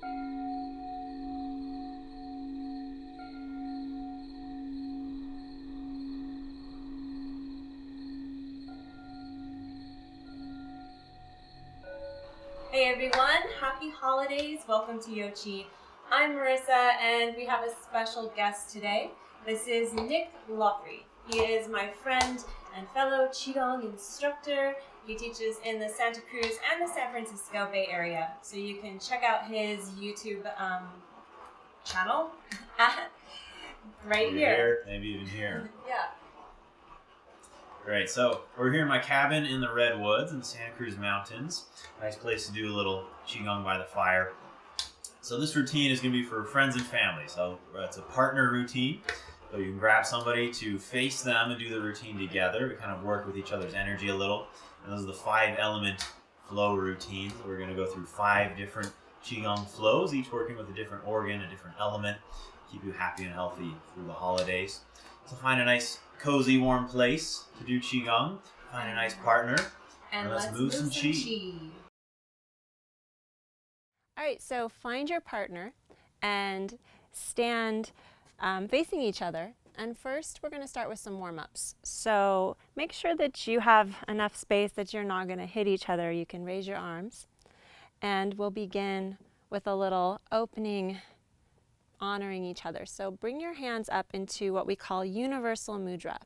Hey everyone, happy holidays. Welcome to Yoqi. I'm Marisa and we have a special guest today. This is Nick Loughery. He is my friend and fellow Qigong instructor. He teaches in the Santa Cruz and the San Francisco Bay Area. So you can check out his YouTube channel right here. Maybe even here. Yeah. Great, so we're here in my cabin in the Redwoods in the Santa Cruz Mountains. Nice place to do a little Qigong by the fire. So this routine is going to be for friends and family. So it's a partner routine. So you can grab somebody to face them and do the routine together. We kind of work with each other's energy a little. And those are the 5-element flow routines. We're going to go through 5 different Qigong flows, each working with a different organ, a different element. Keep you happy and healthy through the holidays. So find a nice cozy, warm place to do Qigong. Find a nice partner. And let's move some Qi. All right, so find your partner and stand facing each other. And first, we're going to start with some warm-ups. So make sure that you have enough space that you're not going to hit each other. You can raise your arms. And we'll begin with a little opening, honoring each other. So bring your hands up into what we call universal mudra.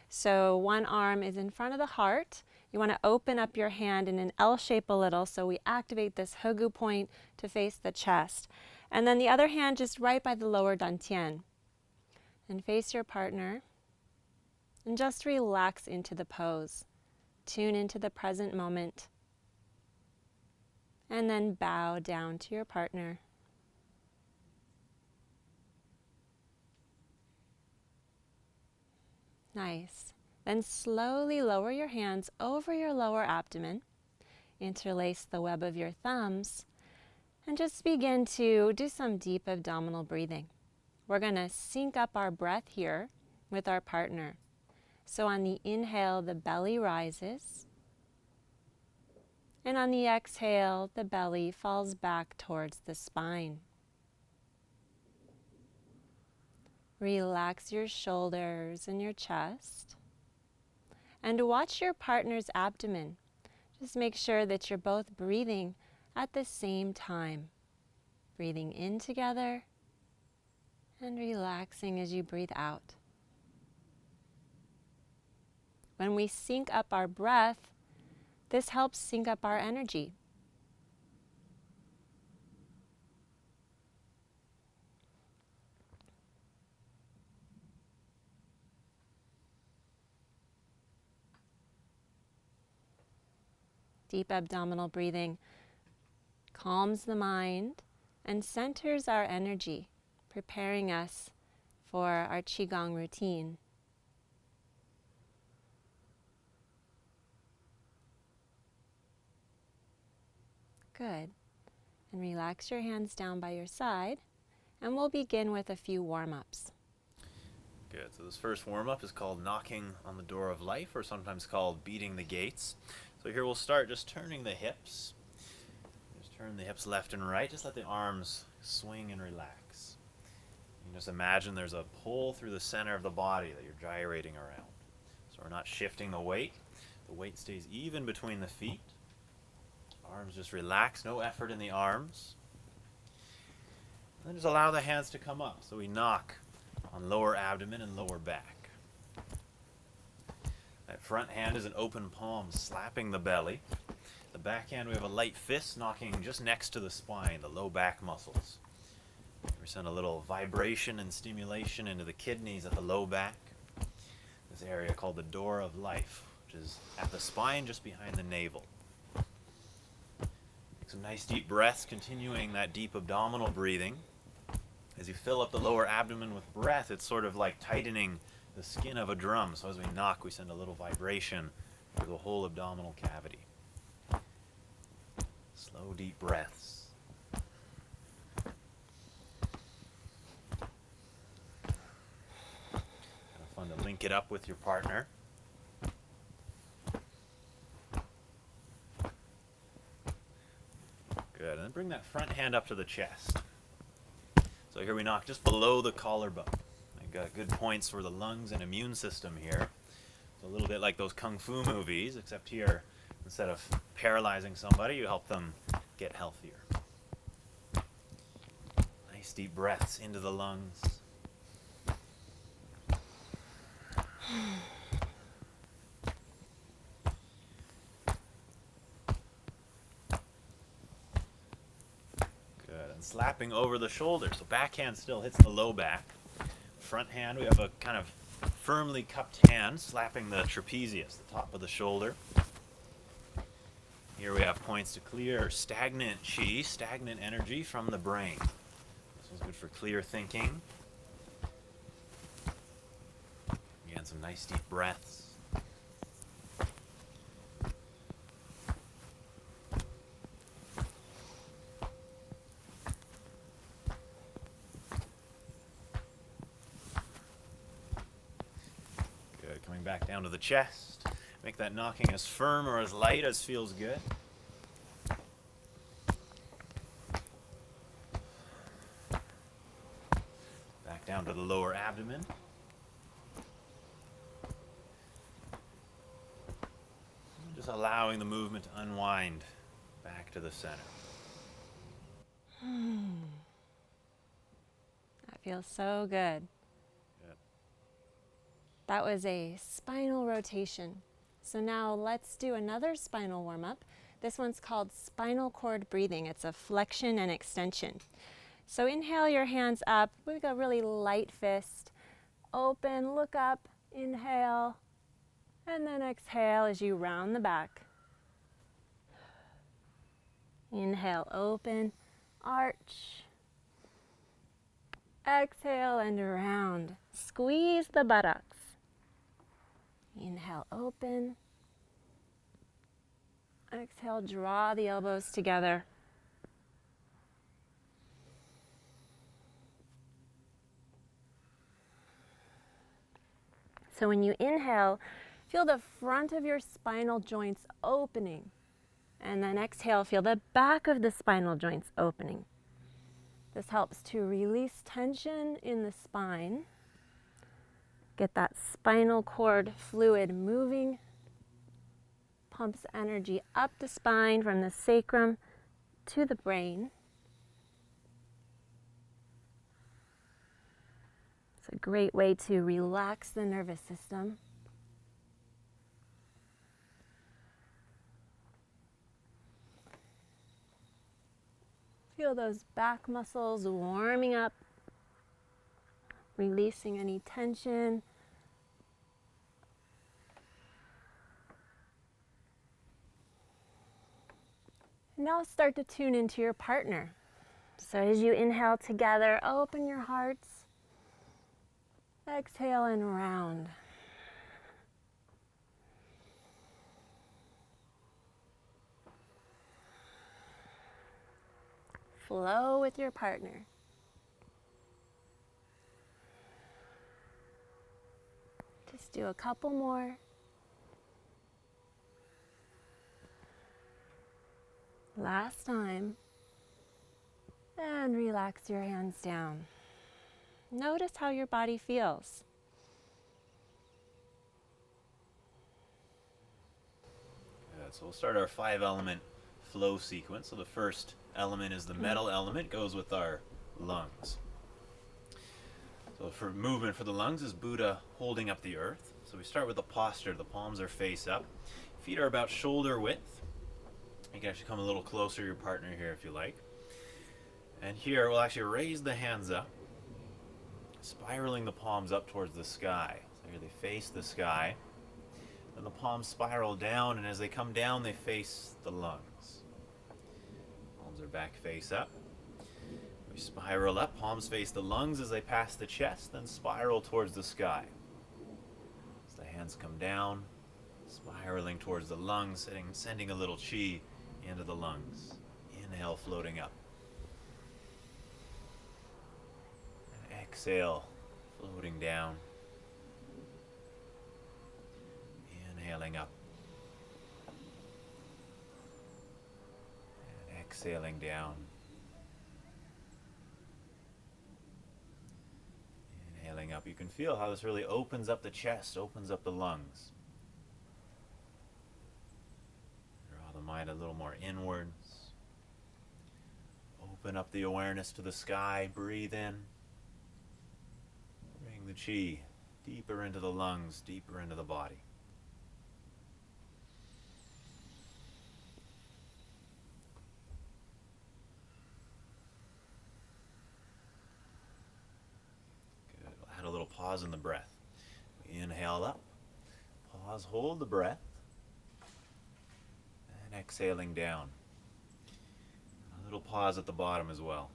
So one arm is in front of the heart. You want to open up your hand in an L shape a little, so we activate this Hegu point to face the chest. And then the other hand just right by the lower dantian. And face your partner. And just relax into the pose. Tune into the present moment. And then bow down to your partner. Nice. Then slowly lower your hands over your lower abdomen. Interlace the web of your thumbs. And just begin to do some deep abdominal breathing. We're going to sync up our breath here with our partner. So on the inhale, the belly rises. And on the exhale, the belly falls back towards the spine. Relax your shoulders and your chest. And watch your partner's abdomen. Just make sure that you're both breathing at the same time. Breathing in together and relaxing as you breathe out. When we sync up our breath, this helps sync up our energy. Deep abdominal breathing calms the mind and centers our energy, preparing us for our Qigong routine. Good. And relax your hands down by your side, and we'll begin with a few warm-ups. Good. So this first warm-up is called knocking on the door of life, or sometimes called beating the gates. So here we'll start just turning the hips. Just turn the hips left and right. Just let the arms swing and relax. You can just imagine there's a pull through the center of the body that you're gyrating around. So we're not shifting the weight. The weight stays even between the feet. Arms just relax, no effort in the arms. And then just allow the hands to come up. So we knock on lower abdomen and lower back. That front hand is an open palm slapping the belly. The back hand we have a light fist knocking just next to the spine, the low back muscles. We send a little vibration and stimulation into the kidneys at the low back. This area called the door of life, which is at the spine just behind the navel. Take some nice deep breaths, continuing that deep abdominal breathing. As you fill up the lower abdomen with breath, it's sort of like tightening the skin of a drum. So as we knock, we send a little vibration through the whole abdominal cavity. Slow, deep breaths. Kind of fun to link it up with your partner. Good. And then bring that front hand up to the chest. So here we knock just below the collarbone. I've got good points for the lungs and immune system here. It's a little bit like those kung fu movies, except here, instead of paralyzing somebody, you help them get healthier. Nice deep breaths into the lungs. Good, and slapping over the shoulder. So backhand still hits the low back. Front hand, we have a kind of firmly cupped hand slapping the trapezius, the top of the shoulder. Here we have points to clear stagnant chi, stagnant energy from the brain. This one's good for clear thinking. Again, some nice deep breaths. Good, coming back down to the chest. Make that knocking as firm or as light as feels good. Back down to the lower abdomen. Just allowing the movement to unwind back to the center. That feels so good. That was a spinal rotation. So now let's do another spinal warm-up. This one's called spinal cord breathing. It's a flexion and extension. So inhale your hands up. We've got a really light fist. Open, look up, inhale, and then exhale as you round the back. Inhale, open, arch. Exhale and round. Squeeze the buttocks. Inhale, open. Exhale, draw the elbows together. So when you inhale, feel the front of your spinal joints opening. And then exhale, feel the back of the spinal joints opening. This helps to release tension in the spine. Get that spinal cord fluid moving. Pumps energy up the spine from the sacrum to the brain. It's a great way to relax the nervous system. Feel those back muscles warming up, releasing any tension. Now start to tune into your partner. So as you inhale together, open your hearts. Exhale and round. Flow with your partner. Just do a couple more. Last time. And relax your hands down. Notice how your body feels. Good. So we'll start our 5-element flow sequence. So the first element is the metal element, goes with our lungs. So for movement for the lungs is Buddha holding up the earth. So we start with the posture. The palms are face up. Feet are about shoulder width. You can actually come a little closer to your partner here if you like. And here we'll actually raise the hands up, spiraling the palms up towards the sky. So here they face the sky. Then the palms spiral down, and as they come down, they face the lungs. Palms are back face up. We spiral up, palms face the lungs as they pass the chest, then spiral towards the sky. As the hands come down, spiraling towards the lungs, sending a little chi into the lungs. Inhale, floating up. And exhale, floating down. Inhaling up. And exhaling down. you can feel how this really opens up the chest, opens up the lungs. Draw the mind a little more inwards. Open up the awareness to the sky. Breathe in. Bring the chi deeper into the lungs, deeper into the body. Good. We'll add a little pause in the breath. Inhale up. Pause, hold the breath. And exhaling down. A little pause at the bottom as well.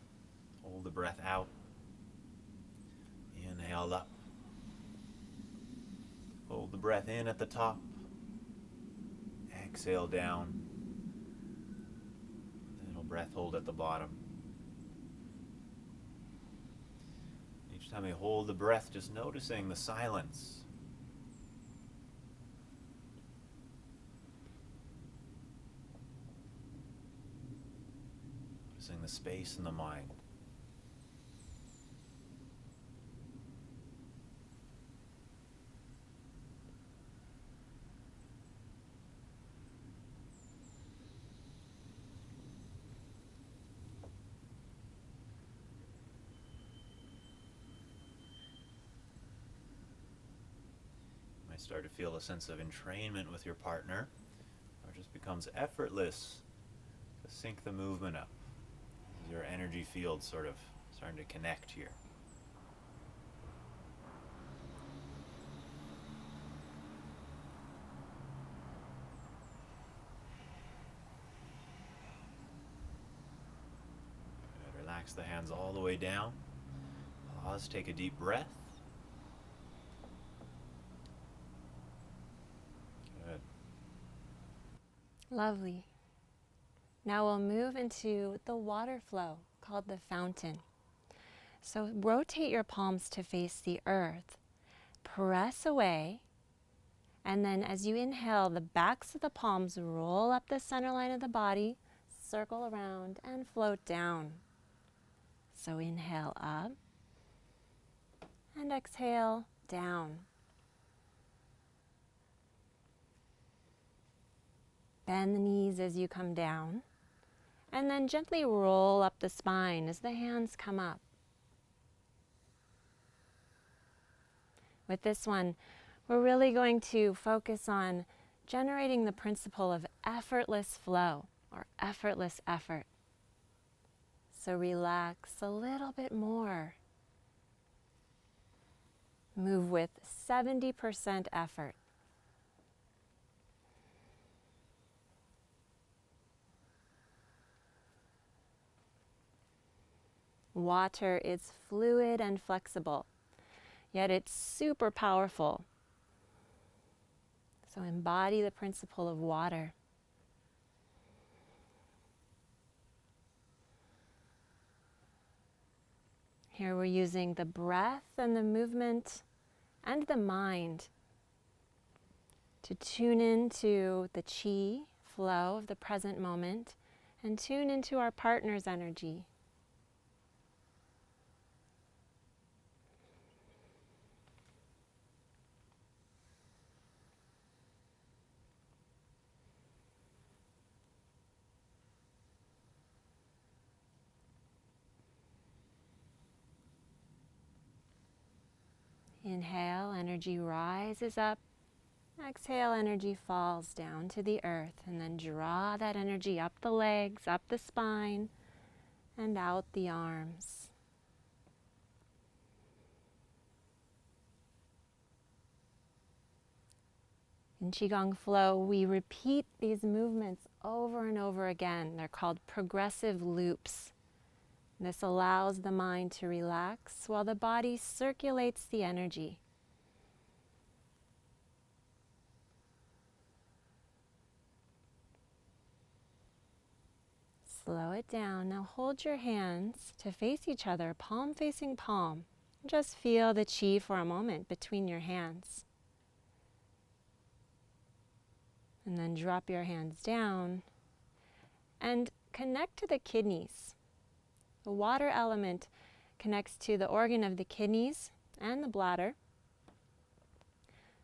Hold the breath out. Inhale up. Hold the breath in at the top. Exhale down. Little breath hold at the bottom. Each time you hold the breath, just noticing the silence. Noticing the space in the mind. You might start to feel a sense of entrainment with your partner, or it just becomes effortless to sync the movement up. Your energy field sort of starting to connect here. Good. Relax the hands all the way down. Pause, take a deep breath. Good. Lovely. Now we'll move into the water flow called the fountain. So rotate your palms to face the earth. Press away. And then as you inhale, the backs of the palms roll up the center line of the body, circle around, and float down. So inhale up. And exhale down. Bend the knees as you come down. And then gently roll up the spine as the hands come up. With this one, we're really going to focus on generating the principle of effortless flow or effortless effort. So relax a little bit more. Move with 70% effort. Water is fluid and flexible, yet it's super powerful. So embody the principle of water. Here we're using the breath and the movement and the mind to tune into the chi flow of the present moment and tune into our partner's energy. Inhale, energy rises up. Exhale, energy falls down to the earth. And then draw that energy up the legs, up the spine, and out the arms. In Qigong flow, we repeat these movements over and over again. They're called progressive loops. This allows the mind to relax while the body circulates the energy. Slow it down. Now hold your hands to face each other, palm facing palm. Just feel the chi for a moment between your hands. And then drop your hands down and connect to the kidneys. The water element connects to the organ of the kidneys and the bladder.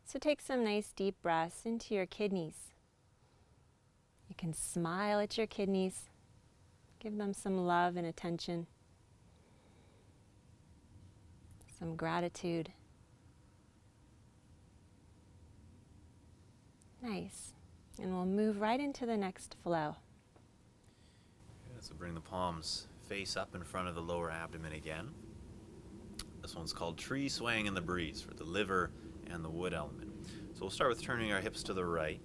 So take some nice deep breaths into your kidneys. You can smile at your kidneys. Give them some love and attention. Some gratitude. Nice. And we'll move right into the next flow. Okay, so bring the palms face up in front of the lower abdomen again. This one's called Tree Swaying in the Breeze for the liver and the wood element. So we'll start with turning our hips to the right.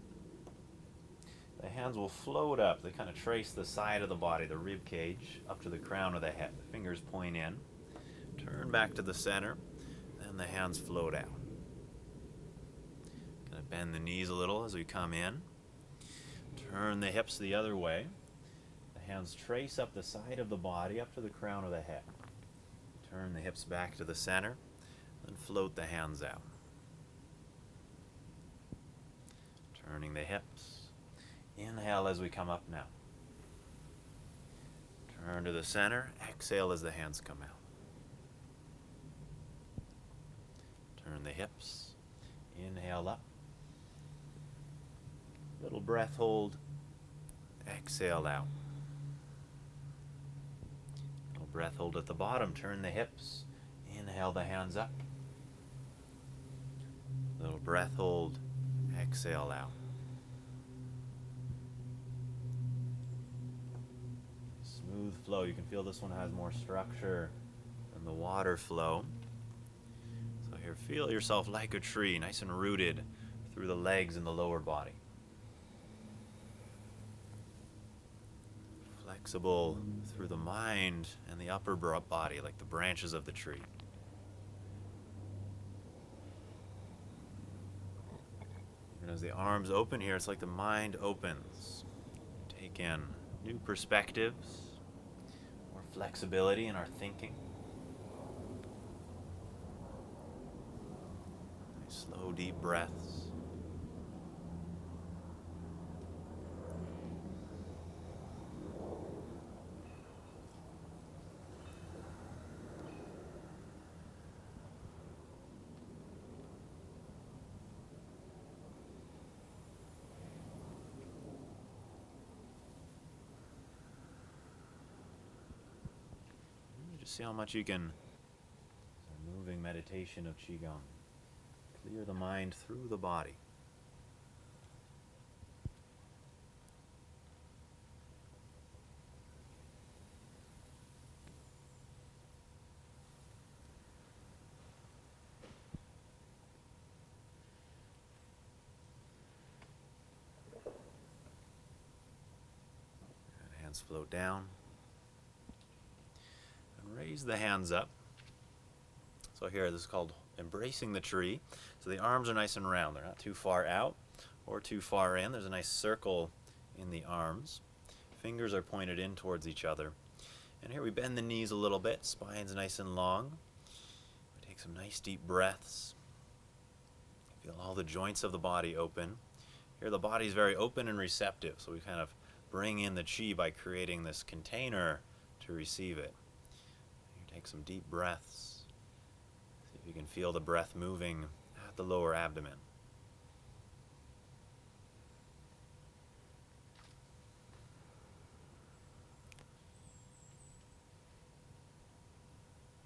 The hands will float up. They kind of trace the side of the body, the rib cage, up to the crown of the head. The fingers point in. Turn back to the center. Then the hands float out. Kind of bend the knees a little as we come in. Turn the hips the other way. The hands trace up the side of the body, up to the crown of the head. Turn the hips back to the center. Then float the hands out. Turning the hips. Inhale as we come up now. Turn to the center. Exhale as the hands come out. Turn the hips. Inhale up. Little breath hold. Exhale out. Little breath hold at the bottom. Turn the hips. Inhale the hands up. Little breath hold. Exhale out. Smooth flow. You can feel this one has more structure than the water flow. So here, feel yourself like a tree, nice and rooted through the legs and the lower body. Flexible through the mind and the upper body, like the branches of the tree. Even as the arms open here, it's like the mind opens. Take in new perspectives, more flexibility in our thinking. Nice slow, deep breaths. Just see how much you can, a moving meditation of Qigong, clear the mind through the body. And hands float down. Raise the hands up. So here, this is called embracing the tree. So the arms are nice and round. They're not too far out or too far in. There's a nice circle in the arms. Fingers are pointed in towards each other. And here we bend the knees a little bit. Spine's nice and long. We take some nice deep breaths. Feel all the joints of the body open. Here the body is very open and receptive. So we kind of bring in the Qi by creating this container to receive it. Take some deep breaths. See if you can feel the breath moving at the lower abdomen.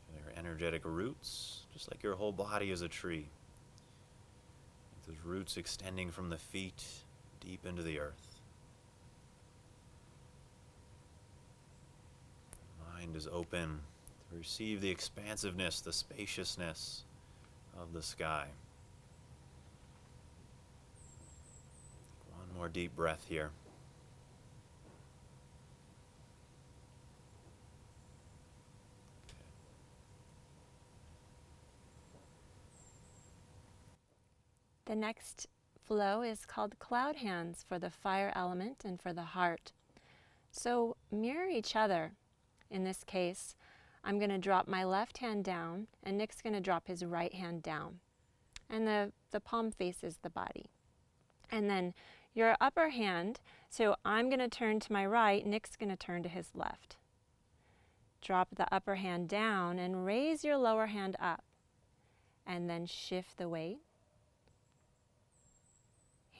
Feel your energetic roots, just like your whole body is a tree. Those roots extending from the feet deep into the earth. Mind is open. Receive the expansiveness, the spaciousness of the sky. One more deep breath here. The next flow is called cloud hands for the fire element and for the heart. So mirror each other. In this case, I'm going to drop my left hand down, and Nick's going to drop his right hand down. And the palm faces the body. And then your upper hand, so I'm going to turn to my right, Nick's going to turn to his left. Drop the upper hand down and raise your lower hand up. and then shift the weight.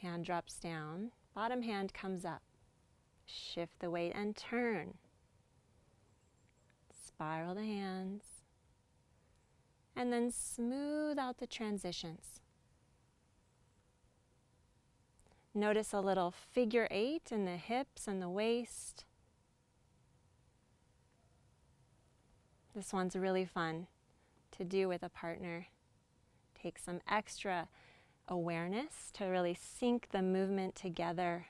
Hand drops down, bottom hand comes up. Shift the weight and turn. Spiral the hands. And then smooth out the transitions. Notice a little figure 8 in the hips and the waist. This one's really fun to do with a partner. Take some extra awareness to really sync the movement together.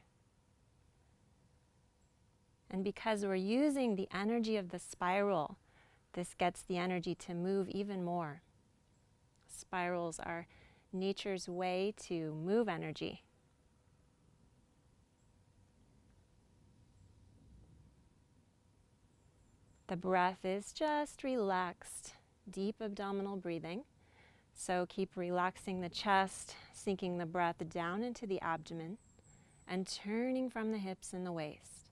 And because we're using the energy of the spiral, this gets the energy to move even more. Spirals are nature's way to move energy. The breath is just relaxed, deep abdominal breathing. So keep relaxing the chest, sinking the breath down into the abdomen, and turning from the hips and the waist.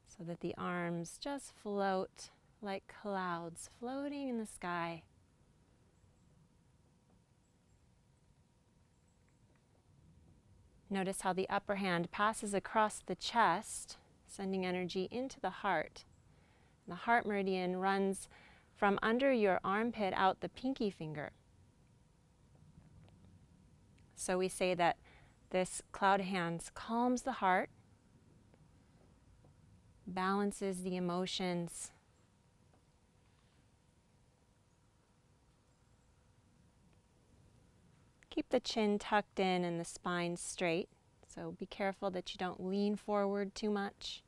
So that the arms just float like clouds floating in the sky. Notice how the upper hand passes across the chest, sending energy into the heart. The heart meridian runs from under your armpit out the pinky finger. So we say that this cloud hands calms the heart, balances the emotions, keep the chin tucked in and the spine straight. So be careful that you don't lean forward too much.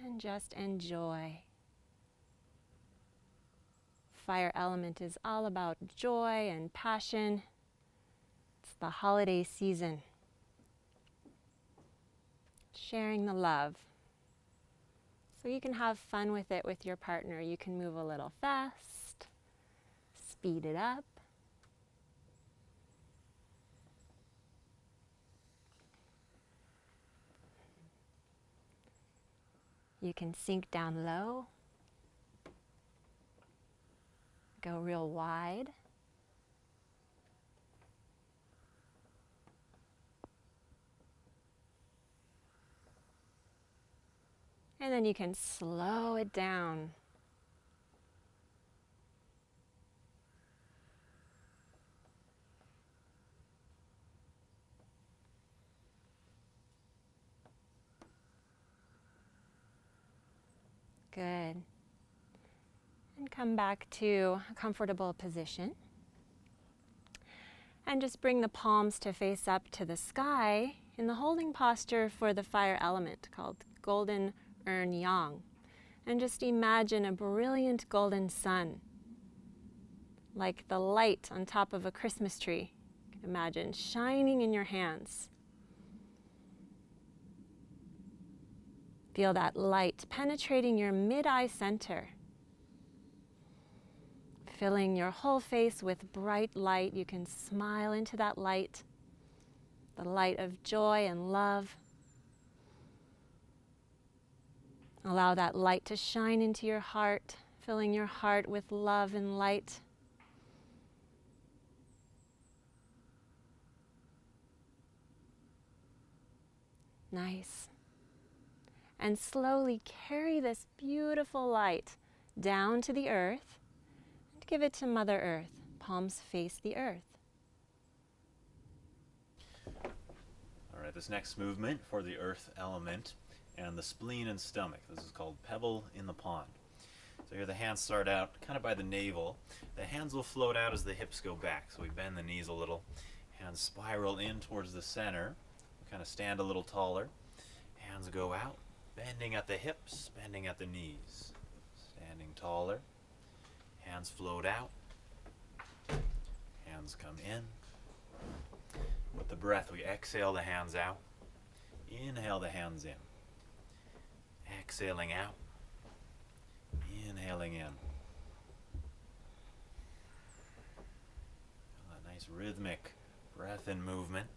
And just enjoy. Fire element is all about joy and passion. It's the holiday season. Sharing the love. So you can have fun with it with your partner. You can move a little fast, speed it up. You can sink down low, go real wide. And then you can slow it down. Good. And come back to a comfortable position. And just bring the palms to face up to the sky in the holding posture for the fire element called Golden Urn Yang. And just imagine a brilliant golden sun, like the light on top of a Christmas tree. Imagine shining in your hands. Feel that light penetrating your mid-eye center, filling your whole face with bright light. You can smile into that light, the light of joy and love. Allow that light to shine into your heart, filling your heart with love and light. Nice. And slowly carry this beautiful light down to the earth and give it to Mother Earth. Palms face the earth. All right, this next movement for the earth element and the spleen and stomach. This is called Pebble in the Pond. So here the hands start out kind of by the navel. The hands will float out as the hips go back. So we bend the knees a little. Hands spiral in towards the center. Kind of stand a little taller. Hands go out. Bending at the hips, bending at the knees. Standing taller. Hands float out. Hands come in. With the breath, we exhale the hands out. Inhale the hands in. Exhaling out. Inhaling in. A nice rhythmic breath and movement.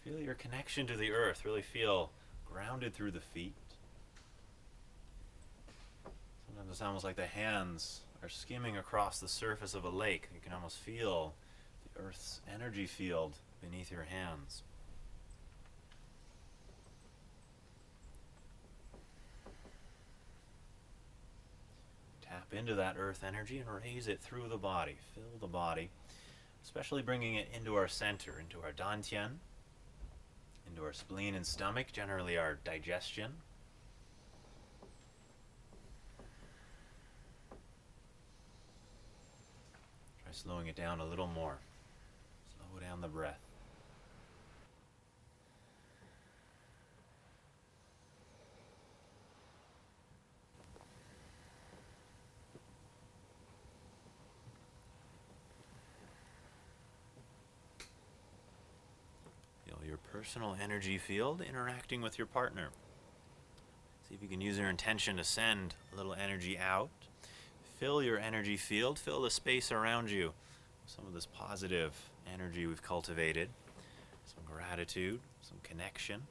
Feel your connection to the earth. Really feel grounded through the feet. Sometimes it's almost like the hands are skimming across the surface of a lake. You can almost feel the earth's energy field beneath your hands. Tap into that earth energy and raise it through the body. Fill the body, especially bringing it into our center, into our dantian, into our spleen and stomach, generally our digestion. Try slowing it down a little more. Slow down the breath. Feel your personal energy field interacting with your partner. See if you can use your intention to send a little energy out. Fill your energy field, fill the space around you with some of this positive energy we've cultivated, some gratitude, some connection.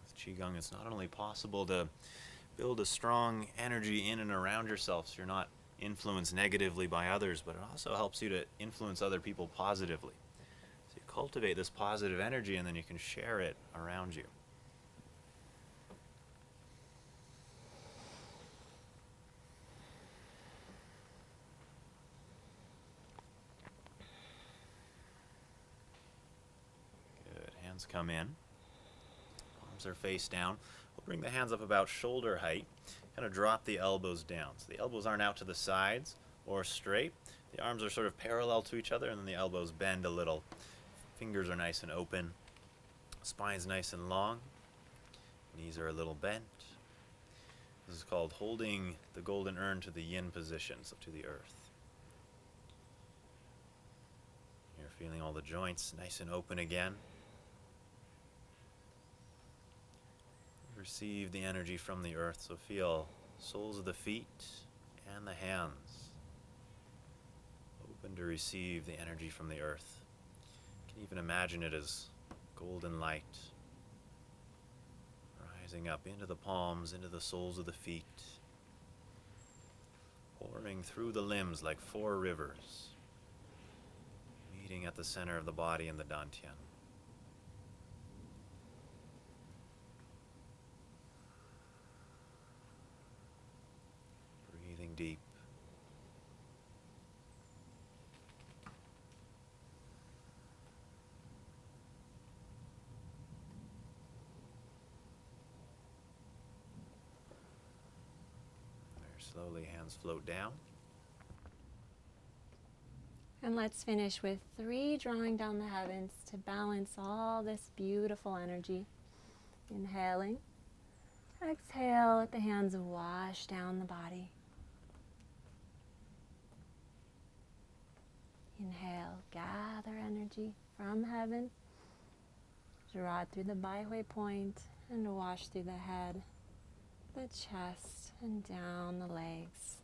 With Qigong, it's not only possible to build a strong energy in and around yourself so you're not influenced negatively by others, but it also helps you to influence other people positively. So you cultivate this positive energy and then you can share it around you. Good. Hands come in. Arms are face down. We'll bring the hands up about shoulder height. Kind of drop the elbows down. So the elbows aren't out to the sides or straight. The arms are sort of parallel to each other, and then the elbows bend a little. Fingers are nice and open. Spine's nice and long. Knees are a little bent. This is called holding the golden urn to the yin position, so to the earth. You're feeling all the joints nice and open again. Receive the energy from the earth, so feel soles of the feet and the hands open to receive the energy from the earth. You can even imagine it as golden light rising up into the palms, into the soles of the feet, pouring through the limbs like 4 rivers, meeting at the center of the body in the dantian. Deep. There, slowly hands float down. And let's finish with 3 drawing down the heavens to balance all this beautiful energy. Inhaling. Exhale, let the hands wash down the body. Inhale, gather energy from heaven, draw it through the Baihui point and wash through the head, the chest, and down the legs.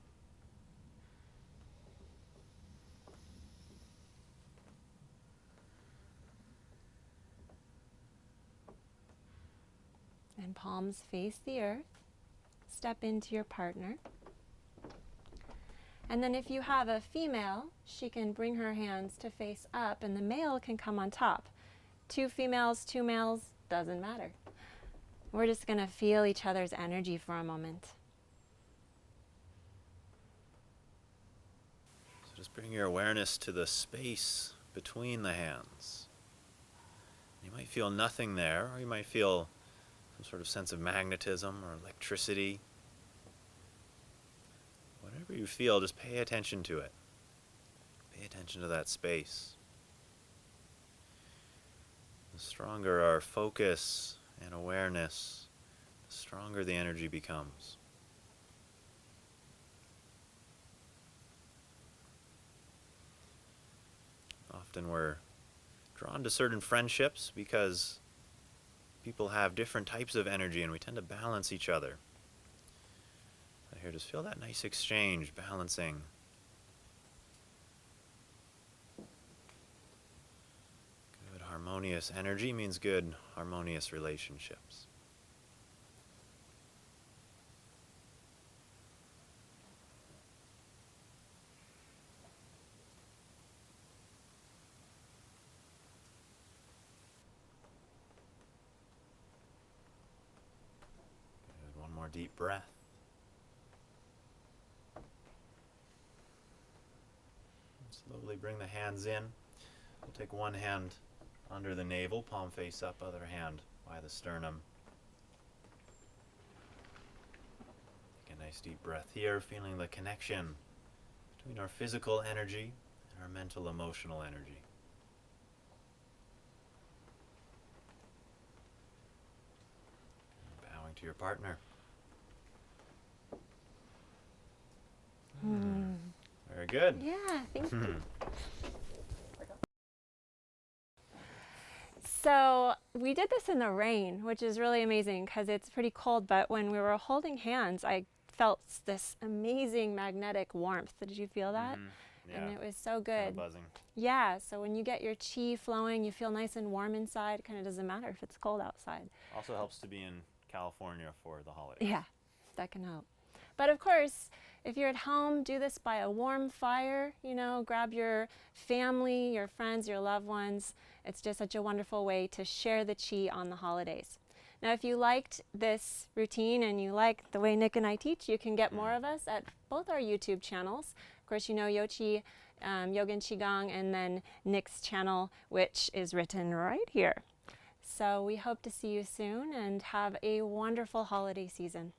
And palms face the earth. Step into your partner. And then if you have a female, she can bring her hands to face up and the male can come on top. 2 females, 2 males, doesn't matter. We're just going to feel each other's energy for a moment. So just bring your awareness to the space between the hands. You might feel nothing there, or you might feel some sort of sense of magnetism or electricity. Whatever you feel, just pay attention to it. Pay attention to that space. The stronger our focus and awareness, the stronger the energy becomes. Often we're drawn to certain friendships because people have different types of energy and we tend to balance each other. But here, just feel that nice exchange, balancing. Good harmonious energy means good harmonious relationships. Good. One more deep breath. Slowly bring the hands in. We'll take one hand under the navel, palm face up, other hand by the sternum. Take a nice deep breath here, feeling the connection between our physical energy and our mental emotional energy. And bowing to your partner. Very good. Yeah, thank you. So we did this in the rain, which is really amazing because it's pretty cold, but when we were holding hands, I felt this amazing magnetic warmth. Did you feel that? Yeah. And it was so Kind good. of buzzing. Yeah, so when you get your chi flowing, you feel nice and warm inside. It kind of doesn't matter if it's cold outside. Also helps to be in California for the holidays. Yeah, that can help. But of course, if you're at home, do this by a warm fire, you know, grab your family, your friends, your loved ones. It's just such a wonderful way to share the chi on the holidays. Now, if you liked this routine and you like the way Nick and I teach, you can get more of us at both our YouTube channels. Of course, you know Yoqi, Yoga and Qigong, and then Nick's channel, which is written right here. So we hope to see you soon and have a wonderful holiday season.